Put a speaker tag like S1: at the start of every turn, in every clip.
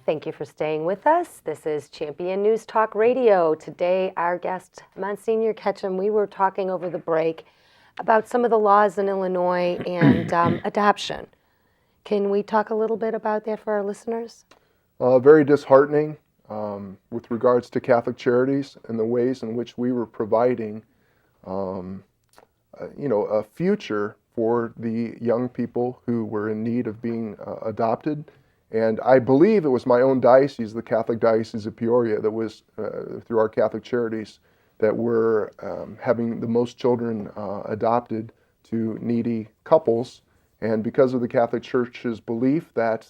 S1: Thank you for staying with us. This is Champion News Talk Radio. Today, our guest, Monsignor Ketcham, we were talking over the break about some of the laws in Illinois and adoption. Can we talk a little bit about that for our listeners?
S2: Very disheartening with regards to Catholic Charities and the ways in which we were providing, a future for the young people who were in need of being adopted. And I believe it was my own diocese, the Catholic Diocese of Peoria, that was, through our Catholic Charities, that were having the most children adopted to needy couples. And because of the Catholic Church's belief that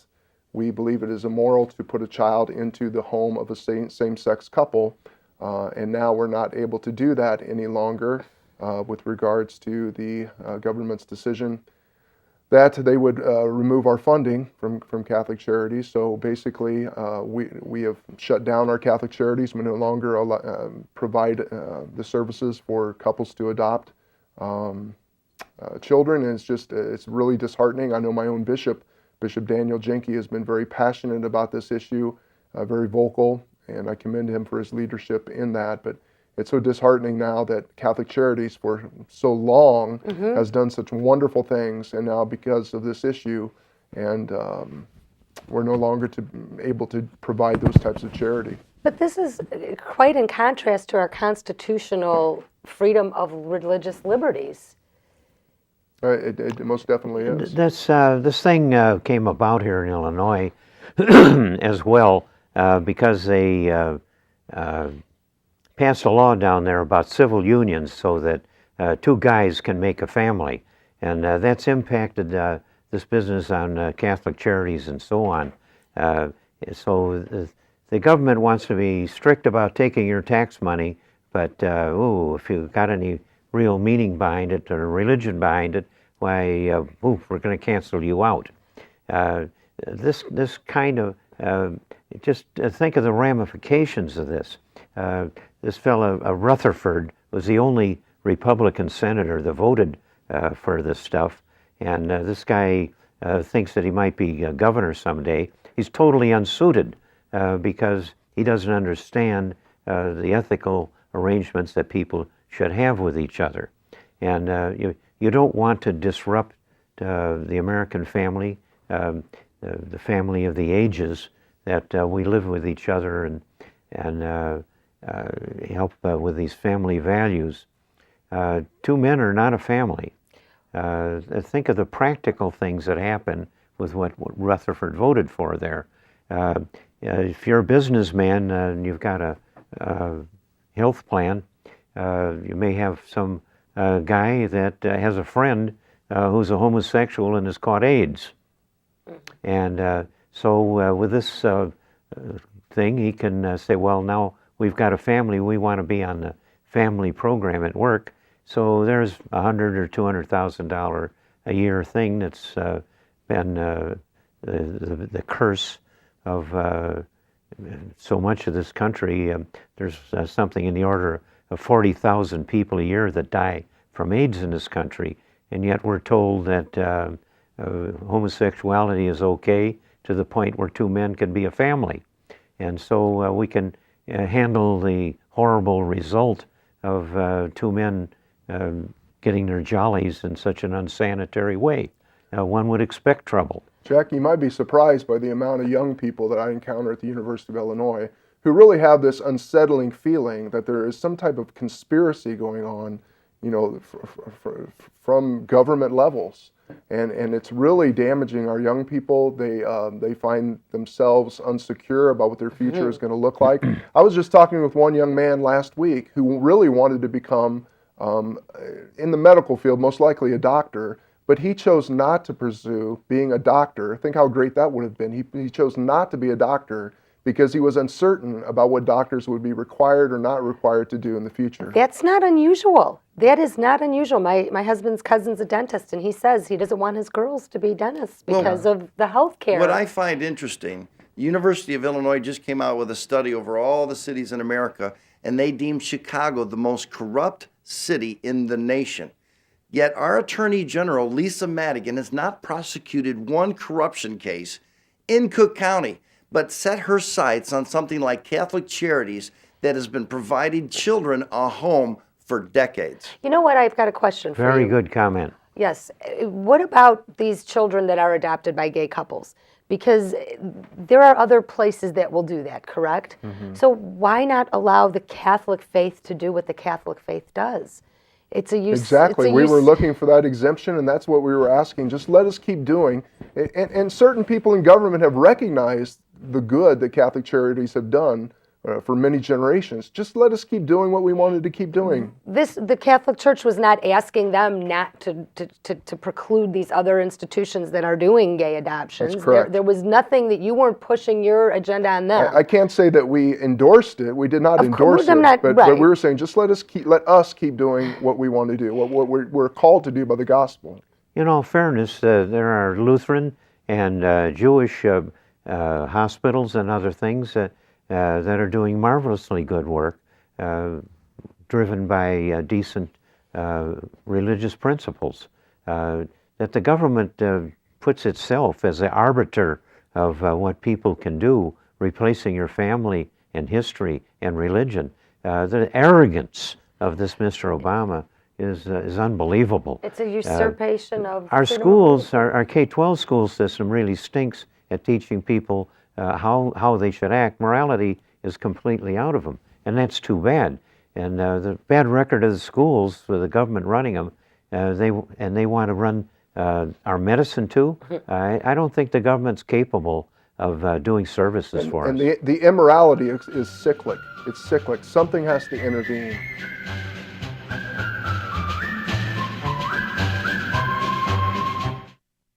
S2: we believe it is immoral to put a child into the home of a same-sex couple, and now we're not able to do that any longer with regards to the government's decision that they would remove our funding from Catholic Charities. So basically, we have shut down our Catholic Charities. We no longer provide the services for couples to adopt children, and it's really disheartening. I know my own Bishop Daniel Jenke, has been very passionate about this issue, very vocal, and I commend him for his leadership in that. But it's so disheartening now that Catholic Charities for so long has done such wonderful things, and now because of this issue, and we're no longer able to provide those types of charity.
S1: But this is quite in contrast to our constitutional freedom of religious liberties.
S2: It most definitely is.
S3: This thing came about here in Illinois as well because they passed a law down there about civil unions so that two guys can make a family. And that's impacted this business on Catholic Charities and so on. So the government wants to be strict about taking your tax money, but if you've got any real meaning behind it or religion behind it, why, we're going to cancel you out. This kind of, just think of the ramifications of this. This fellow, Rutherford, was the only Republican senator that voted for this stuff, and this guy thinks that he might be governor someday. He's totally unsuited because he doesn't understand the ethical arrangements that people should have with each other. And you don't want to disrupt the American family, the family of the ages, that we live with each other and help with these family values. Two men are not a family. Think of the practical things that happen with what Rutherford voted for there. If you're a businessman and you've got a health plan, you may have some guy that has a friend who's a homosexual and has caught AIDS. And so with this thing, he can say, well, now we've got a family, we want to be on the family program at work. So there's $100,000 or $200,000 a year thing that's been the curse of so much of this country. There's something in the order of 40,000 people a year that die from AIDS in this country, and yet we're told that homosexuality is okay to the point where two men can be a family. And so we can handle the horrible result of two men getting their jollies in such an unsanitary way. One would expect trouble.
S2: Jack, you might be surprised by the amount of young people that I encounter at the University of Illinois who really have this unsettling feeling that there is some type of conspiracy going on, from government levels. And it's really damaging our young people. They find themselves unsecure about what their future is going to look like. I was just talking with one young man last week who really wanted to become, in the medical field, most likely a doctor, but he chose not to pursue being a doctor. Think how great that would have been. He chose not to be a doctor because he was uncertain about what doctors would be required or not required to do in the future.
S1: That's not unusual. That is not unusual. My husband's cousin's a dentist, and he says he doesn't want his girls to be dentists because of the health care.
S4: What I find interesting, University of Illinois just came out with a study over all the cities in America, and they deemed Chicago the most corrupt city in the nation. Yet our Attorney General, Lisa Madigan, has not prosecuted one corruption case in Cook County. but set her sights on something like Catholic Charities that has been providing children a home for decades.
S1: You know what? I've got a question for you.
S3: Very good comment.
S1: Yes. What about these children that are adopted by gay couples? Because there are other places that will do that, correct? So why not allow the Catholic faith to do what the Catholic faith does? It's a use.
S2: Exactly. We were looking for that exemption, and that's what we were asking. Just let us keep doing. And certain people in government have recognized the good that Catholic Charities have done for many generations. Just let us keep doing what we wanted to keep doing.
S1: The Catholic Church was not asking them not to preclude these other institutions that are doing gay adoptions.
S2: That's correct.
S1: There was nothing that you weren't pushing your agenda on them.
S2: I can't say that we endorsed it. We did not
S1: Of course,
S2: endorse
S1: I'm
S2: it,
S1: not-
S2: but
S1: right.
S2: we were saying just let us keep doing what we want to do, what we're called to do by the gospel.
S3: In all fairness, there are Lutheran and Jewish hospitals and other things that are doing marvelously good work, driven by decent religious principles. That the government puts itself as the arbiter of what people can do, replacing your family and history and religion. The arrogance of this Mr. Obama is unbelievable.
S1: It's a usurpation of
S3: Our
S1: freedom of
S3: schools, our K-12 school system really stinks at teaching people how they should act. Morality is completely out of them, and that's too bad. And the bad record of the schools, with the government running them, they want to run our medicine too. I don't think the government's capable of doing services for us.
S2: And the immorality is cyclic. It's cyclic. Something has to intervene.